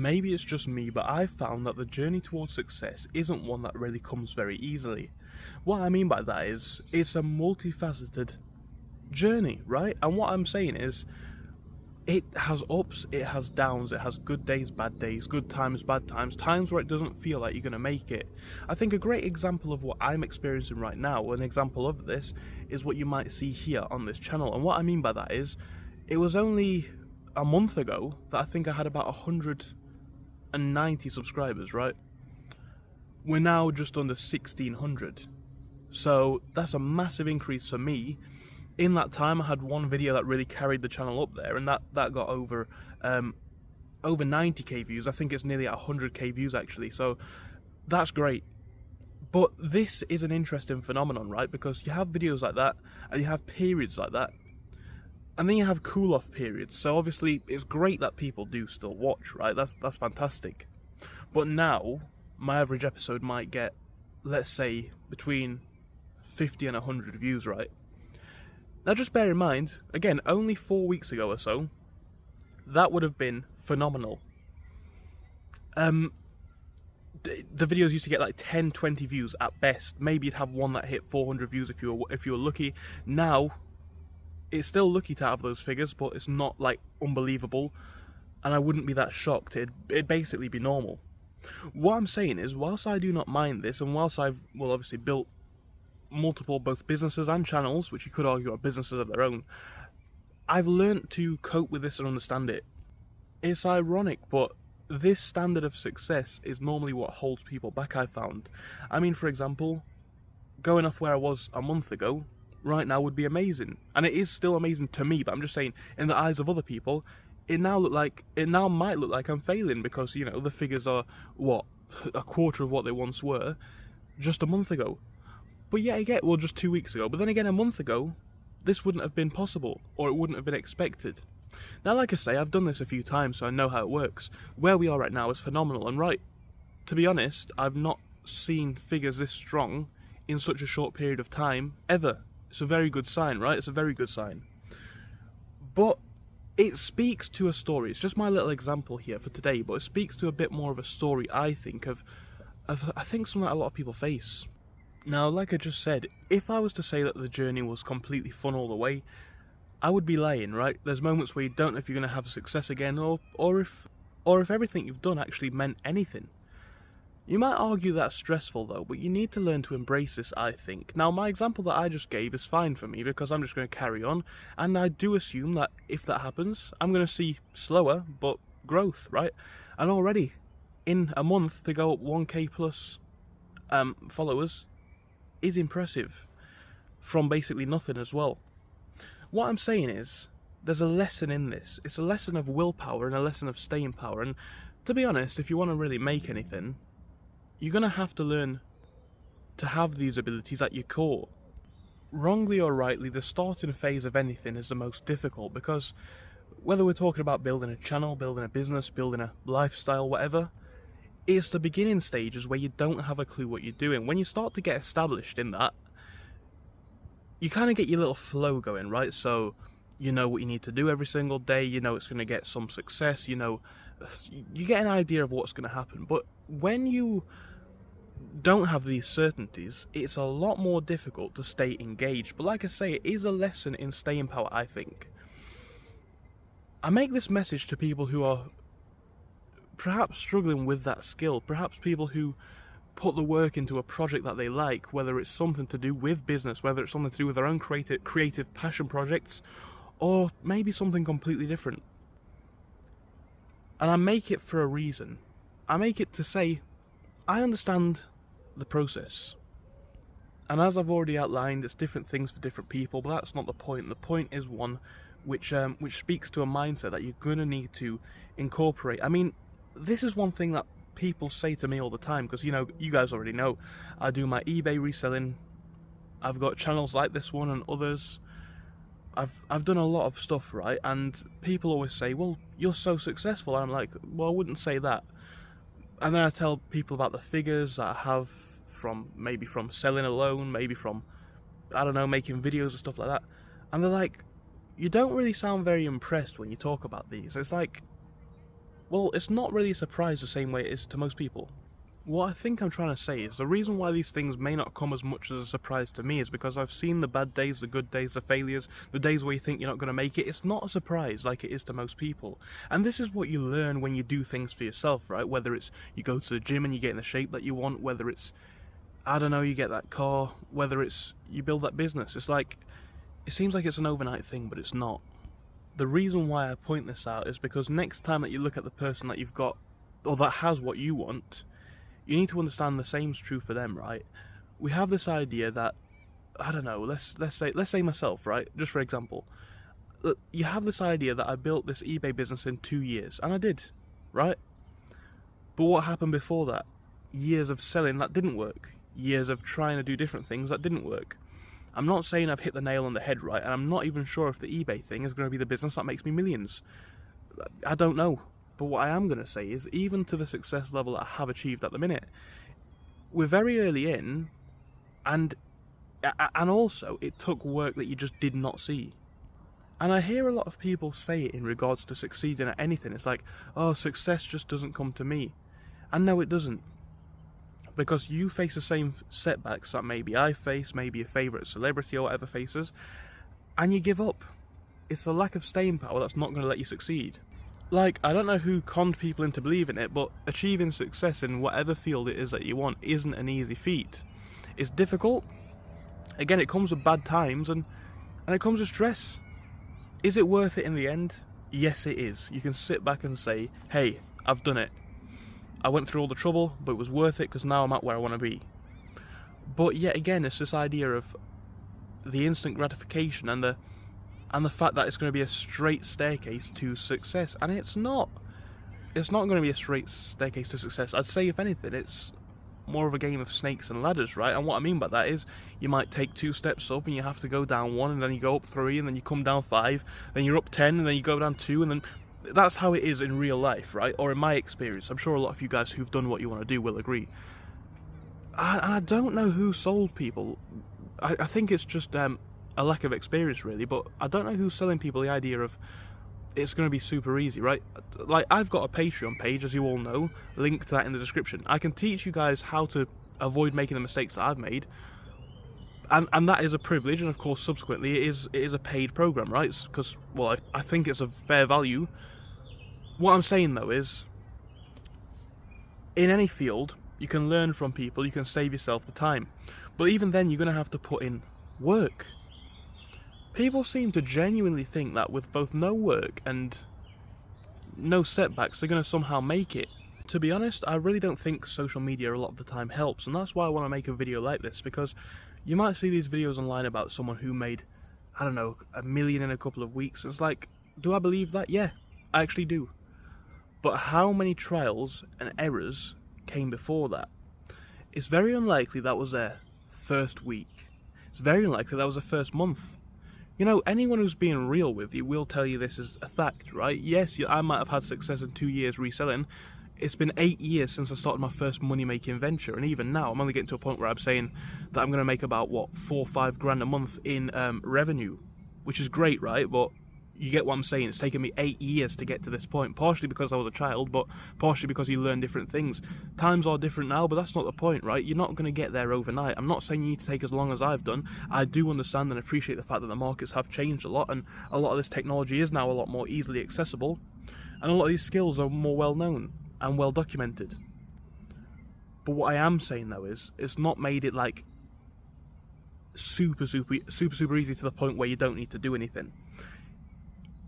maybe it's just me, but I've found that the journey towards success isn't one that really comes very easily. What I mean by that is, it's a multifaceted journey, right? And what I'm saying is, it has ups, it has downs, it has good days, bad days, good times, bad times, times where it doesn't feel like you're going to make it. I think a great example of what I'm experiencing right now, an example of this, is what you might see here on this channel. And what I mean by that is, it was only a month ago that I think I had about 190 subscribers, right? We're now just under 1,600. So that's a massive increase for me. In that time, I had one video that really carried the channel up there, and that got over 90k views. I think it's nearly at 100k views actually, so that's great. But this is an interesting phenomenon, right? Because you have videos like that, and you have periods like that, and then you have cool-off periods. So obviously, it's great that people do still watch, right? That's fantastic. But now, my average episode might get, let's say, between 50 and 100 views, right? Now just bear in mind, again, only 4 weeks ago or so, that would have been phenomenal. The videos used to get like 10, 20 views at best. Maybe you'd have one that hit 400 views if you were lucky. Now, it's still lucky to have those figures, but it's not like unbelievable, and I wouldn't be that shocked. It'd basically be normal. What I'm saying is, whilst I do not mind this, and whilst I've, well, obviously built multiple both businesses and channels, which you could argue are businesses of their own, I've learnt to cope with this and understand it. It's ironic, but this standard of success is normally what holds people back, I've found. I mean, for example, going off where I was a month ago, right now would be amazing. And it is still amazing to me, but I'm just saying, in the eyes of other people, it now might look like I'm failing because, you know, the figures are, what, a quarter of what they once were just a month ago. But yeah, again, well, just 2 weeks ago. But then again, a month ago, this wouldn't have been possible, or it wouldn't have been expected. Now, like I say, I've done this a few times, so I know how it works. Where we are right now is phenomenal, and right, to be honest, I've not seen figures this strong in such a short period of time, ever. It's a very good sign, right? It's a very good sign. But it speaks to a story. It's just my little example here for today, but it speaks to a bit more of a story, I think, of I think something that a lot of people face. Now, like I just said, if I was to say that the journey was completely fun all the way, I would be lying, right? There's moments where you don't know if you're going to have success again, or if everything you've done actually meant anything. You might argue that's stressful though, but you need to learn to embrace this, I think. Now, my example that I just gave is fine for me because I'm just going to carry on, and I do assume that if that happens, I'm going to see slower, but growth, right? And already, in a month, to go up 1k plus followers is impressive, from basically nothing as well. What I'm saying is, there's a lesson in this. It's a lesson of willpower and a lesson of staying power, and to be honest, if you want to really make anything, you're going to have to learn to have these abilities at your core. Wrongly or rightly, the starting phase of anything is the most difficult, because whether we're talking about building a channel, building a business, building a lifestyle, whatever, it's the beginning stages where you don't have a clue what you're doing. When you start to get established in that, you kind of get your little flow going, right? So you know what you need to do every single day, you know it's going to get some success, you know, you get an idea of what's going to happen. But when you don't have these certainties, it's a lot more difficult to stay engaged. But like I say, it is a lesson in staying power, I think. I make this message to people who are perhaps struggling with that skill, perhaps people who put the work into a project that they like, whether it's something to do with business, whether it's something to do with their own creative passion projects, or maybe something completely different. And I make it for a reason. I make it to say, I understand the process. And as I've already outlined, it's different things for different people, but that's not the point. The point is one which speaks to a mindset that you're going to need to incorporate. I mean, this is one thing that people say to me all the time, because, you know, you guys already know, I do my eBay reselling, I've got channels like this one and others, I've done a lot of stuff, right? And people always say, well, you're so successful. And I'm like, well, I wouldn't say that. And then I tell people about the figures that I have from selling alone, maybe from, I don't know, making videos and stuff like that. And they're like, you don't really sound very impressed when you talk about these. It's like, Well, it's not really a surprise the same way it is to most people. What I think I'm trying to say is the reason why these things may not come as much as a surprise to me is because I've seen the bad days, the good days, the failures, the days where you think you're not going to make it. It's not a surprise like it is to most people. And this is what you learn when you do things for yourself, right? Whether it's you go to the gym and you get in the shape that you want, whether it's, I don't know, you get that car, whether it's you build that business. It's like, it seems like it's an overnight thing, but it's not. The reason why I point this out is because next time that you look at the person that you've got, or that has what you want, you need to understand the same's true for them, right? We have this idea that, I don't know, let's say myself, right? Just for example, you have this idea that I built this eBay business in 2 years, and I did, right? But what happened before that? Years of selling that didn't work. Years of trying to do different things that didn't work. I'm not saying I've hit the nail on the head, right? And I'm not even sure if the eBay thing is going to be the business that makes me millions. I don't know. But what I am going to say is, even to the success level that I have achieved at the minute, we're very early in, and also it took work that you just did not see. And I hear a lot of people say it in regards to succeeding at anything. It's like, oh, success just doesn't come to me. And no, it doesn't. Because you face the same setbacks that maybe I face, maybe your favourite celebrity or whatever faces, and you give up. It's the lack of staying power that's not going to let you succeed. Like, I don't know who conned people into believing it, but achieving success in whatever field it is that you want isn't an easy feat. It's difficult. Again, it comes with bad times, and it comes with stress. Is it worth it in the end? Yes, it is. You can sit back and say, hey, I've done it. I went through all the trouble, but it was worth it because now I'm at where I want to be. But yet again, it's this idea of the instant gratification and the fact that it's going to be a straight staircase to success, and it's not. It's not going to be a straight staircase to success. I'd say, if anything, it's more of a game of snakes and ladders, right? And what I mean by that is, you might take 2 steps up and you have to go down 1, and then you go up 3, and then you come down 5, then you're up 10, and then you go down 2, and then that's how it is in real life, right? Or in my experience. I'm sure a lot of you guys who've done what you want to do will agree. I don't know who sold people. I think it's just a lack of experience, really, but I don't know who's selling people the idea of it's going to be super easy, right? Like, I've got a Patreon page, as you all know, link to that in the description. I can teach you guys how to avoid making the mistakes that I've made, and that is a privilege, and of course subsequently it is a paid program, right? Because, well, I think it's of fair value. What I'm saying though is, in any field, you can learn from people, you can save yourself the time, but even then you're going to have to put in work. People seem to genuinely think that with both no work and no setbacks, they're going to somehow make it. To be honest, I really don't think social media a lot of the time helps, and that's why I want to make a video like this, because you might see these videos online about someone who made, I don't know, $1 million in a couple of weeks. It's like, do I believe that? Yeah, I actually do. But how many trials and errors came before that? It's very unlikely that was their first week. It's very unlikely that was their first month. You know, anyone who's being real with you will tell you this is a fact, right? Yes, I might have had success in 2 years reselling. It's been 8 years since I started my first money-making venture, and even now I'm only getting to a point where I'm saying that I'm going to make about, what, 4 or 5 grand a month in revenue, which is great, right? But you get what I'm saying. It's taken me 8 years to get to this point, partially because I was a child, but partially because you learn different things. Times are different now, but that's not the point, right? You're not going to get there overnight. I'm not saying you need to take as long as I've done. I do understand and appreciate the fact that the markets have changed a lot, and a lot of this technology is now a lot more easily accessible, and a lot of these skills are more well known and well documented. But what I am saying though is, it's not made it like super easy to the point where you don't need to do anything.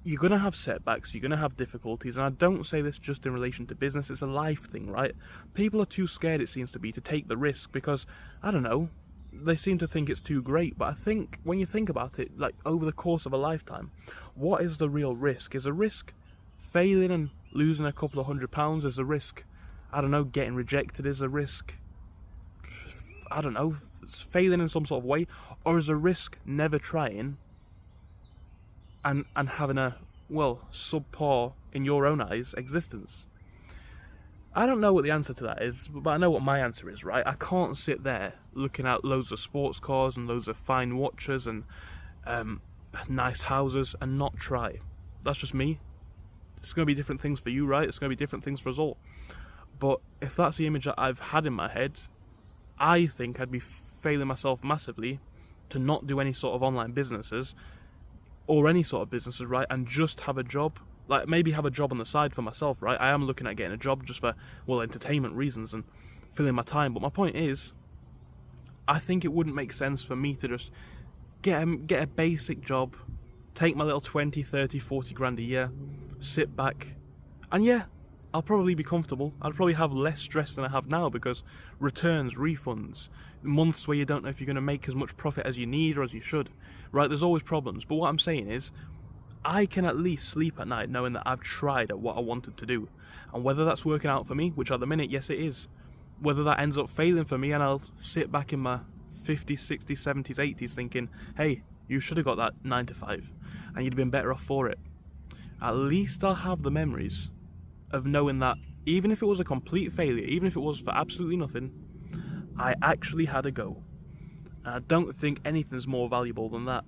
You're going to have setbacks, you're going to have difficulties, and I don't say this just in relation to business, it's a life thing, right? People are too scared, it seems to be, to take the risk because, I don't know, they seem to think it's too great. But I think, when you think about it, like, over the course of a lifetime, what is the real risk? Is the risk failing and losing a couple of £100? Is the risk, I don't know, getting rejected? Is the risk, I don't know, failing in some sort of way? Or is the risk never trying and having a, well, subpar, in your own eyes, existence? I don't know what the answer to that is, but I know what my answer is, right? I can't sit there looking at loads of sports cars and loads of fine watches and nice houses and not try. That's just me. It's going to be different things for you, right? It's going to be different things for us all. But if that's the image that I've had in my head, I think I'd be failing myself massively to not do any sort of online businesses or any sort of businesses, right? And just have a job, like maybe have a job on the side for myself, right? I am looking at getting a job just for, well, entertainment reasons and filling my time. But my point is, I think it wouldn't make sense for me to just get a basic job, take my little 20, 30, 40 grand a year, sit back, and yeah, I'll probably be comfortable. I'll probably have less stress than I have now because returns, refunds, months where you don't know if you're going to make as much profit as you need or as you should, right? There's always problems. But what I'm saying is, I can at least sleep at night knowing that I've tried at what I wanted to do. And whether that's working out for me, which at the minute, yes it is, whether that ends up failing for me and I'll sit back in my 50s, 60s, 70s, 80s thinking, hey, you should have got that 9 to 5 and you'd have been better off for it. At least I'll have the memories of knowing that even if it was a complete failure, even if it was for absolutely nothing, I actually had a go. And I don't think anything's more valuable than that.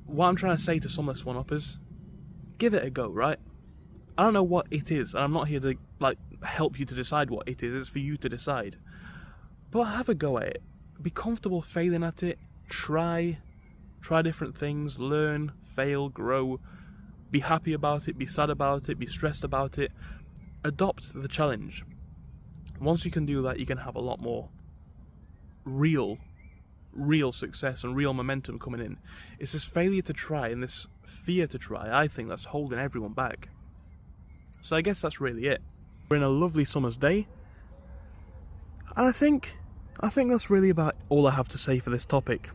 What I'm trying to say to some of the one-uppers, give it a go, right? I don't know what it is, and I'm not here to help you to decide what it is. It's for you to decide. But have a go at it. Be comfortable failing at it. Try different things. Learn, fail, grow. Be happy about it. Be sad about it. Be stressed about it. Adopt the challenge. Once you can do that, you can have a lot more real success and real momentum coming in. It's this failure to try and this fear to try, I think, that's holding everyone back. So I guess that's really it. We're in a lovely summer's day, and I think that's really about all I have to say for this topic.